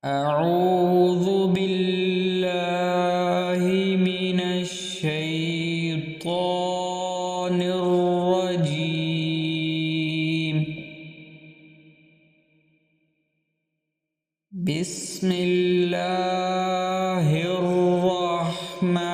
أعوذ بالله من الشيطان الرجيم. بسم الله الرحمن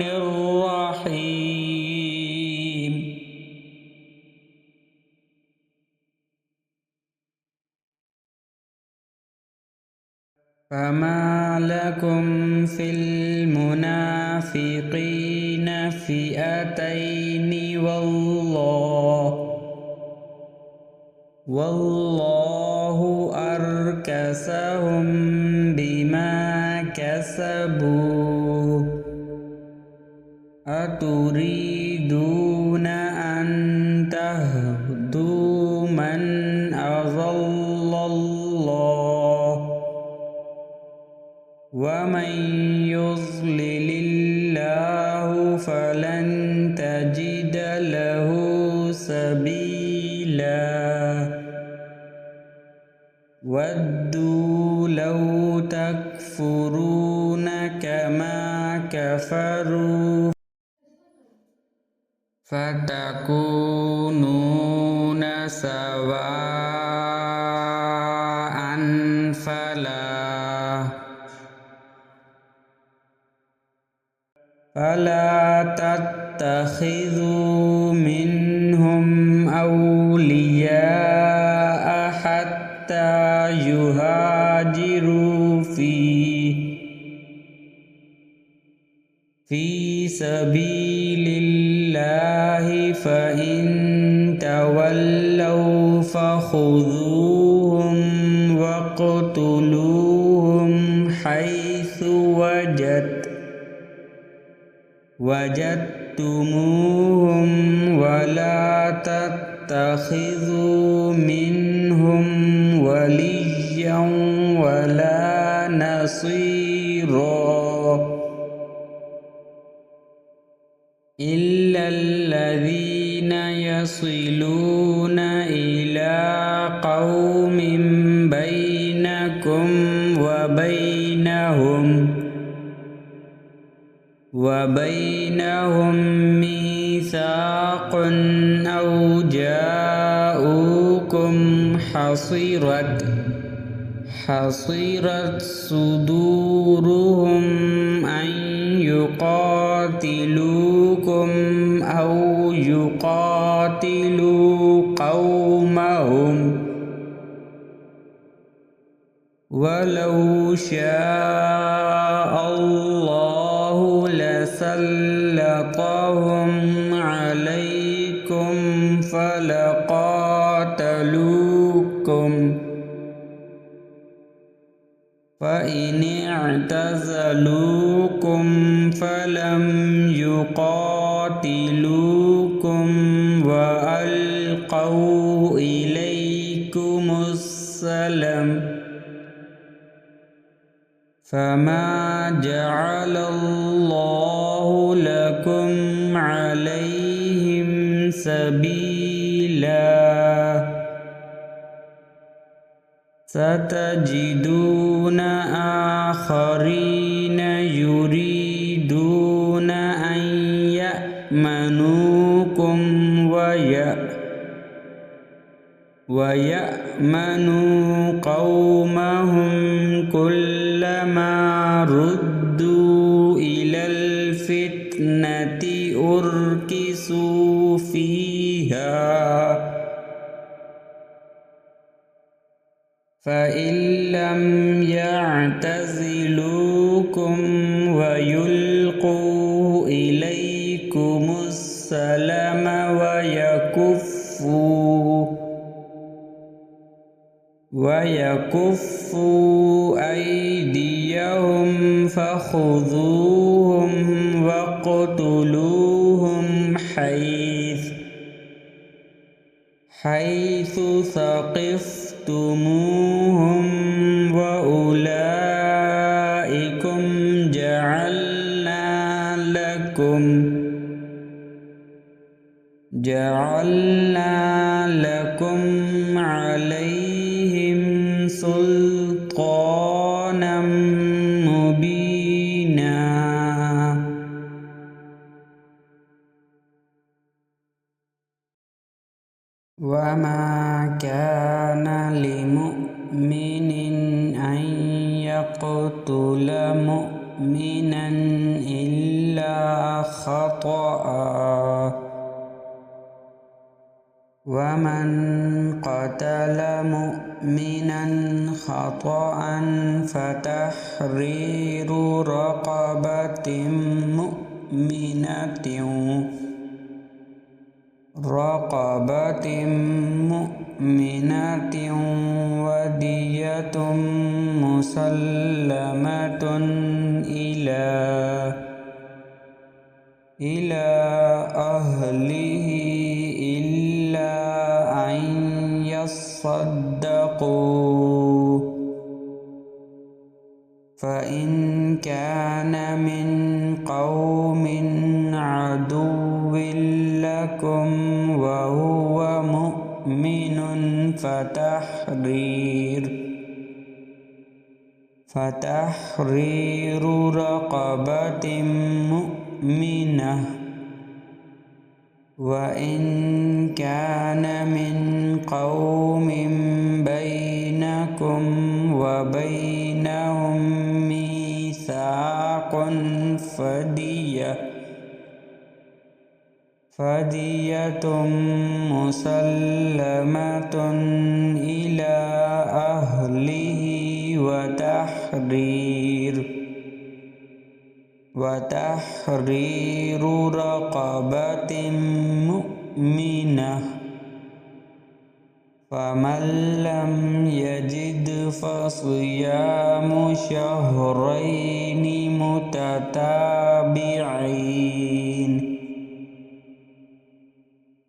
الرحيم. فما لكم في المنافقين فئتين والله أركسهم بما كسبوا أتريدون أن تهدوا من أضل الله ومن يضلل الله فلن تجد له سبيلا ودوا لو تكفرون كما كفروا فتكونون سواء فلا تتخذوا منهم أولياء حتى يهاجروا في سبيل الله فإن تولوا فخذوهم واقتلوهم حيث وجدتموهم ولا تتخذوا منهم وليا ولا نصيرا إلا الذين يصلون إلى قوم بينكم وبينهم ميثاق أو جاءوكم حصرت صدورهم أن يقاتلوكم أو يقاتلوا قومهم ولو شاء الله لسلطهم عليكم فلقاتلوكم فإن اعتزلوكم فلم يقاتلوكم وألقوا إليكم السلم فما جعل الله لكم عليهم سبيلا ستجدون آخرين يريدون أن يأمنوكم ويأمنوا قومهم كلما ردوا إلى الفتنة أركسوا فيها فإن لم يعتزلوكم ويلقوا إليكم السلم ويكفوا أيديهم فخذوهم واقتلوهم حيث ثقفتموهم وأولئكم جعلنا لكم عليهم سلطانا مبينا وما كان لمؤمن أن يقتل مؤمنا إلا خطأ ومن قتل مؤمنا خطأ فتحرير رقبة مؤمنة ودية مسلمة إلى أهله إلا أن يصدقوا فإن كان من قوم عدو لكم وهو مؤمن فتحرير رقبة مؤمنة وإن كان من قوم بينكم وبينهم ميثاق فدية مسلمة إلى أهله وتحرير رقبة مؤمنة فمن لم يجد فصيام شهرين متتابعين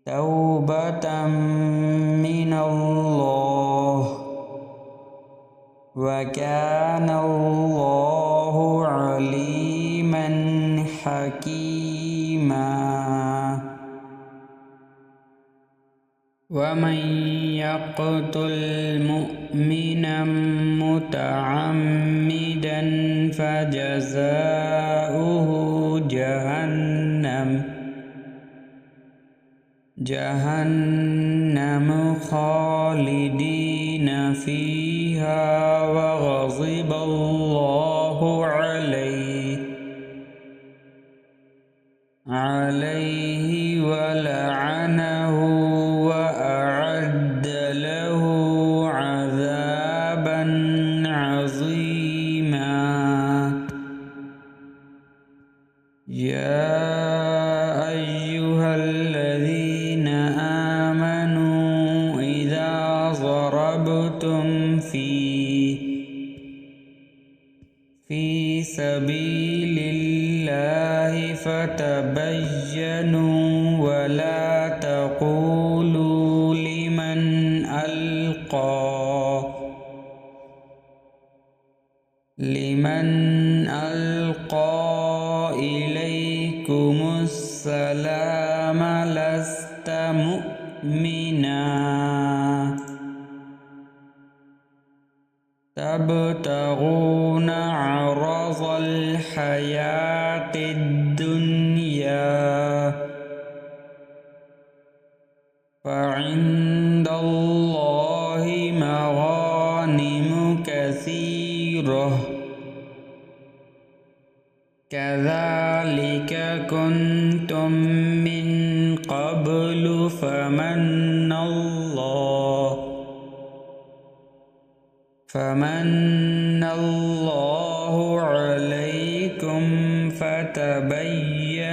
توبة من الله وكان الله عليما حكيما ومن يقتل مؤمنا متعمدا فجزاؤه جهنم خالدين فيها وغضب الله عليه ولعنه وأعد له عذابا عظيما يا أيها الذين آمنوا إذا ضربتم في سبيل الله فتبينوا ولا تقولوا لمن ألقى إليكم السلام لست مؤمنا تبتغون عرض الحياة الدنيا فعند الله مغانم كثيرة كذلك كنتم من قبل فمن الله عليكم فتبينوا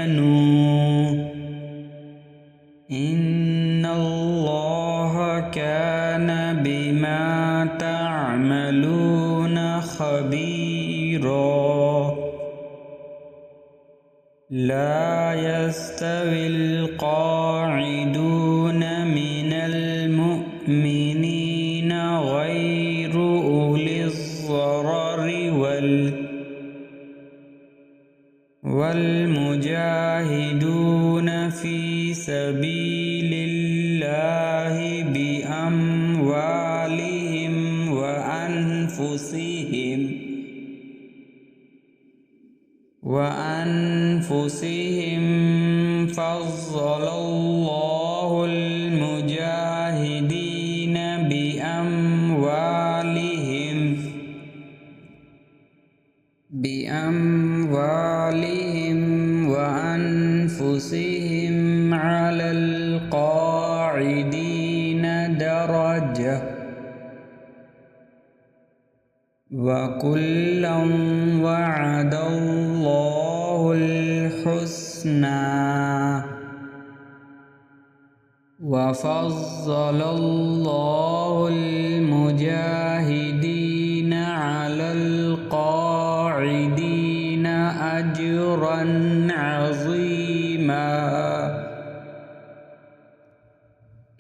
إن الله كان بما تعملون خبيرا لا يستوي القاعدون من المؤمنين غير أولي الضرر والمجاهدون في سبيل الله بأموالهم وأنفسهم وأنفسهم فضل الله المجاهدين بأموالهم وأنفسهم على القاعدين درجة وكلا وعد الله الحسنى وفضل الله المجاهدين على القاعدين أجرا عظيما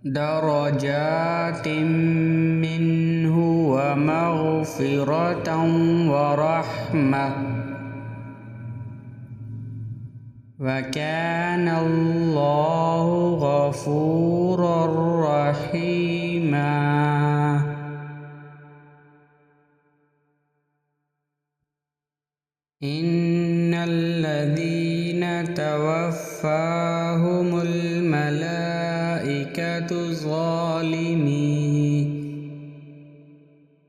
درجات منه ومغفرة ورحمة وكان الله غفورا رحيما إن الذين توفاهم الملائكة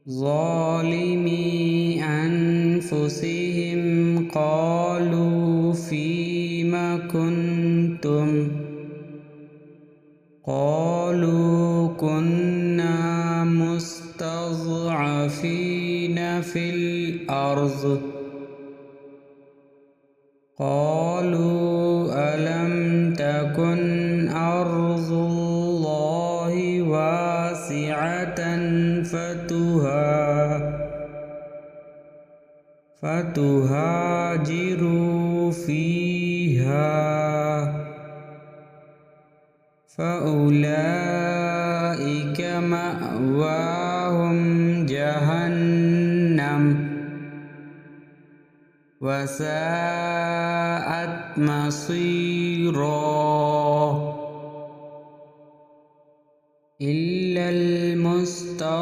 ظالمي أنفسهم قالوا فيم كنتم قالوا كنا مستضعفين في الأرض قالوا ألم تكن أرض الله واسعة فتهاجروا فيها فأولئك مأواهم جهنم وساءت مصيرا إلا المستضعفين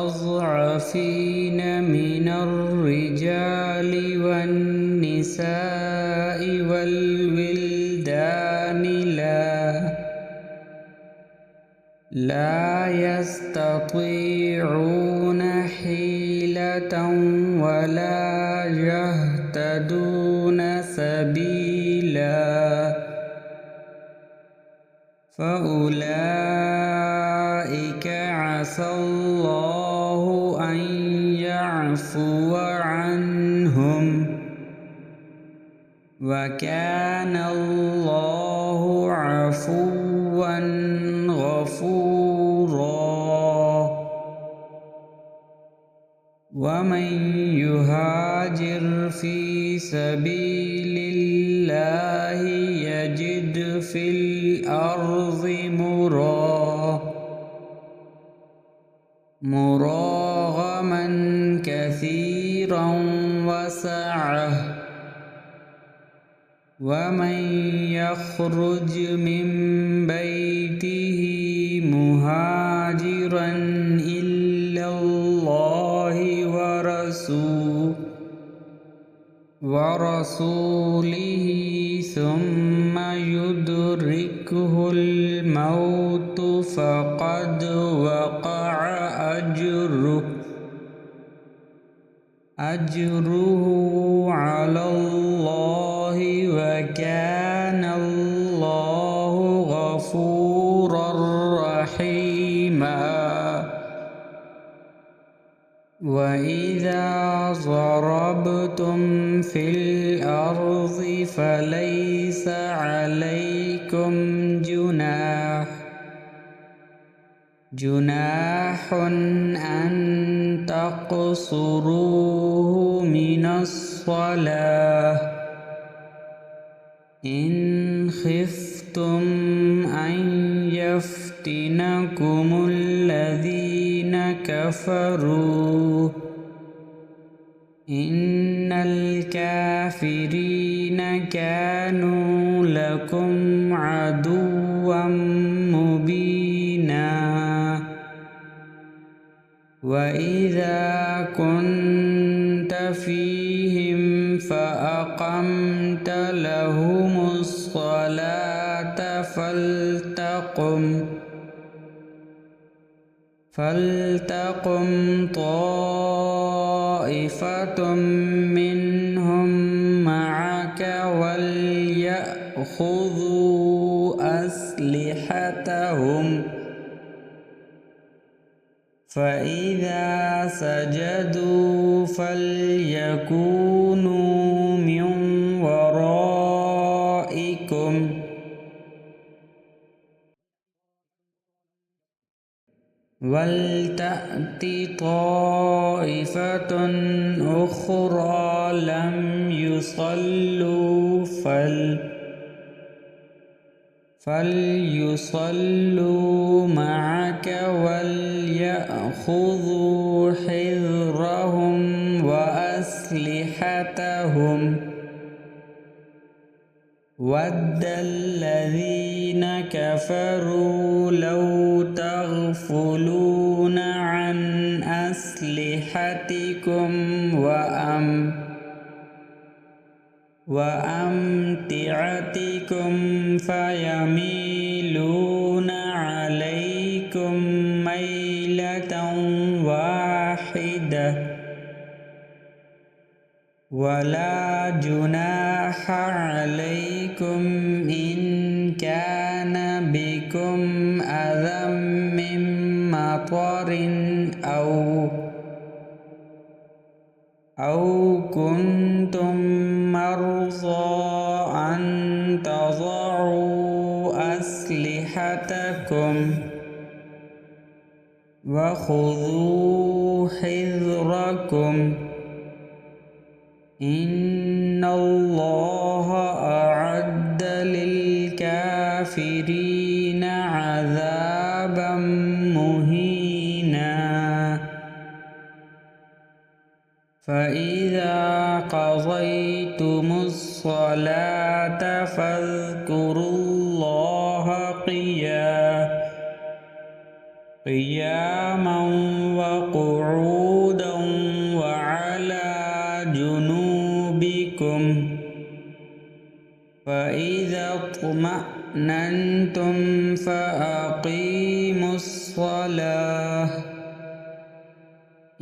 من الرجال والنساء والولدان لا يستطيعون حيلة ولا يهتدون سبيلا فأولئك عسى الله أن يعفو عنهم وكان الله عفوا غفورا ومن يهاجر في سبيل الله يجد في الأرض مراغما كثيرا وسعة ومن يخرج من بيته مهاجرا إلى الله ورسوله ثم يدركه الموت فقد وقع أجره على الله وكان الله غفورا رحيما وإذا ضربتم في الأرض فليس عليكم جناح أن تقصروا من الصلاة إن خفتم أن يفتنكم الذين كفروا إن الكافرين كانوا لكم عدوا مبينا وإذا كنتم فيهم فأقمت لهم الصلاة فلتقم طائفة منهم معك وليأخذوا أسلحتهم فإذا سجدوا فليكونوا من ورائكم ولتأت طائفة أخرى لم يصلوا فليصلوا معك وليأخذوا حذرهم وأسلحتهم ود الذين كفروا لو تغفلون عن أسلحتكم وأمتعتكم فيميلون عليكم ميلة واحدة ولا جناح عليكم إن كان بكم أذى من مطر أو كنتم مرضى أن تضعوا أسلحتكم وخذوا حذركم إن الله أعد للكافرين عذابا مهينا فإذا قضيتم الصلاة فاذكروا الله قياما وقعودا وعلى جنوبكم فإذا اطمأننتم فأقيموا الصلاة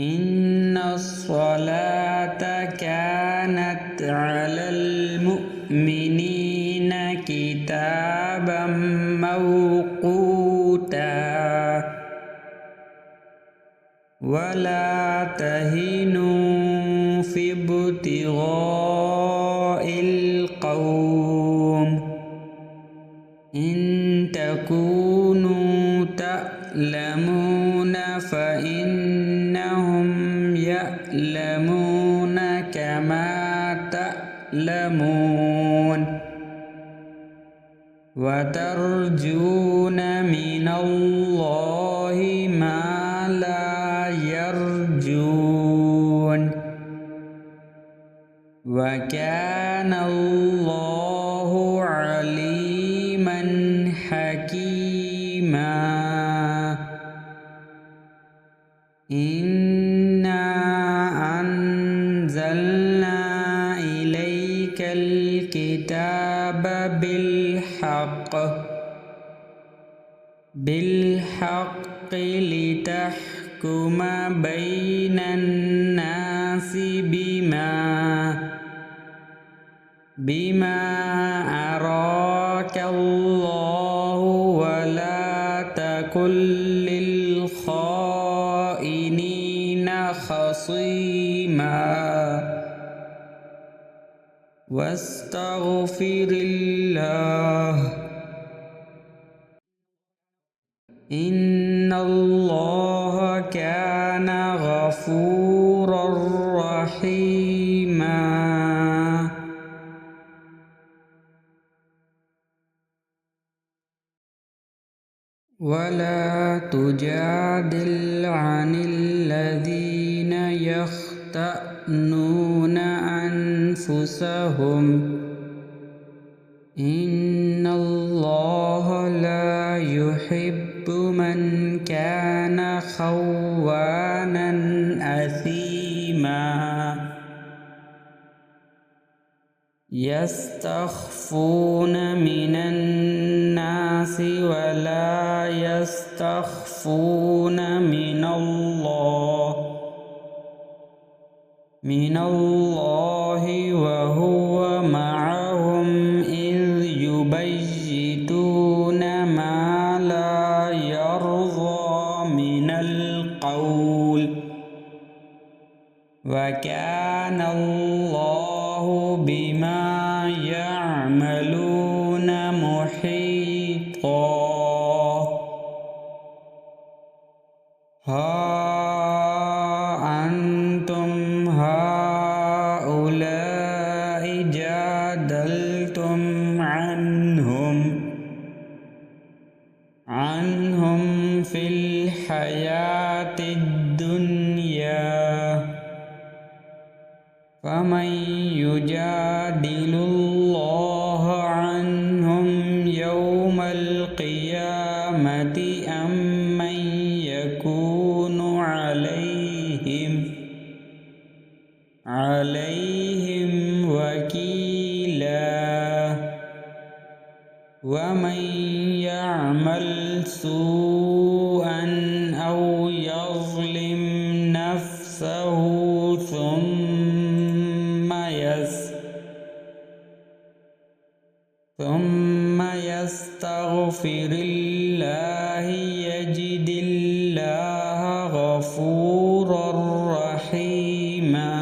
إن الصلاة كانت على المؤمنين كتابا موقوتا ولا تهنوا في ابتغاء القوم إن تكونوا تألمون فإنهم يألمون كما تألمون وترجون من الله ما لا يرجون وكان الله عليما حكيما إنا أنزلنا إليك الكتاب بالحق لتحكم بين الناس بما أراك الله ولا تكن للخائنين خصيما واستغفر الله إن الله كان غفورا رحيما ولا تجادل عن الذين يختأنون أنفسهم إن الله لا يحب من كان خوانا أثيما يستخفون من الناس ولا يستخفون من الله وهو معهم إذ يبيتون ما لا يرضى من القول وكان الله بما يعملون محيطا ها أنتم هؤلاء جادلتم عنهم في الحياة الدنيا فمن يجادل الله عنهم يوم القيامة أم من يكون عليهم وكيلا ومن يعمل سوءا أو يظلم نفسه ثم يستغفر الله يجد الله غفورا رحيما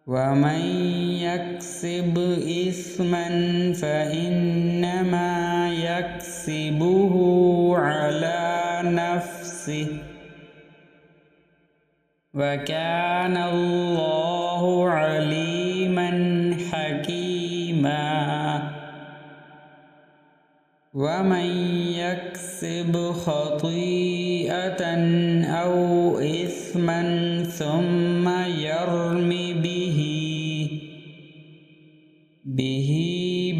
ومن يكسب إثما فإنما يكسبه على نفسه وكان الله عليما حكيما ومن يكسب خطيئة أو إثما ثم يرم به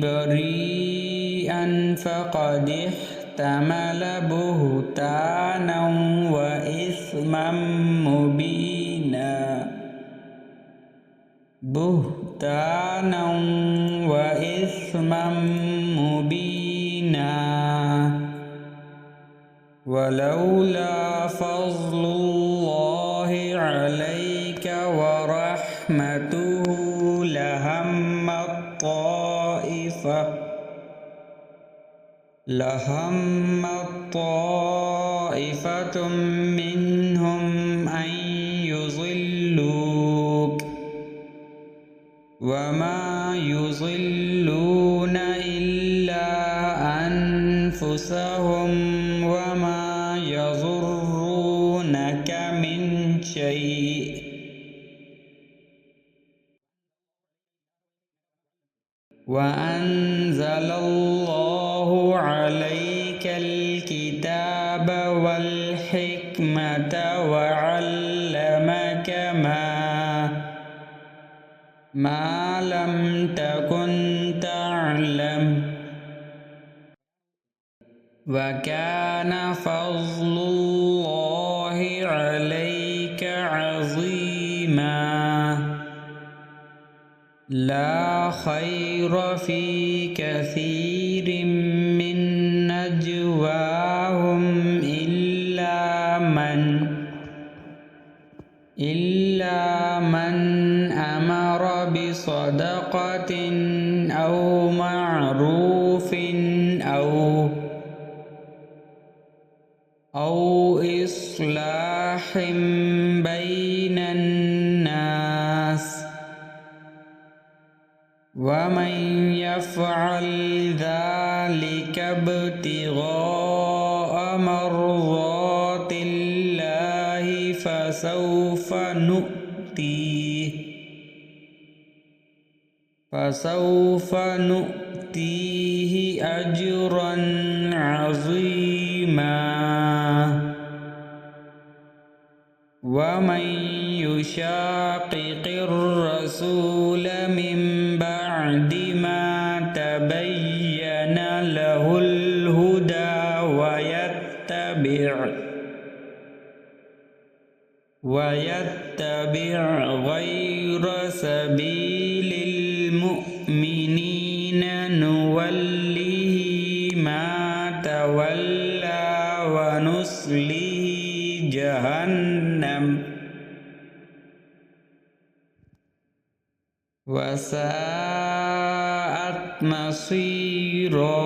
بريئا فقد احتمل بهتانا وإثما مبينا ولولا فضل الله عليك ورحمته لهمت طائفة منهم أن يضلوك وما يضلون إلا أنفسهم وما يضرونك من شيء وأنزل الله عليك الكتاب والحكمة وعلمك ما لم تكن تعلم وكان فضل الله عليك عظيما لا خير في كثير من نجواهم إلا من أمر بصدقة أو معروف أو إصلاح بين الناس ومن يفعل ذلك ابتغاء مرضات الله فسوف نؤتيه أجرا عظيما ومن يشاقق الرسول من بعد ما تبين له الهدى ويتبع غير سبيل المؤمنين نوله ما تولى ونصله جهنم وساءت مصيرا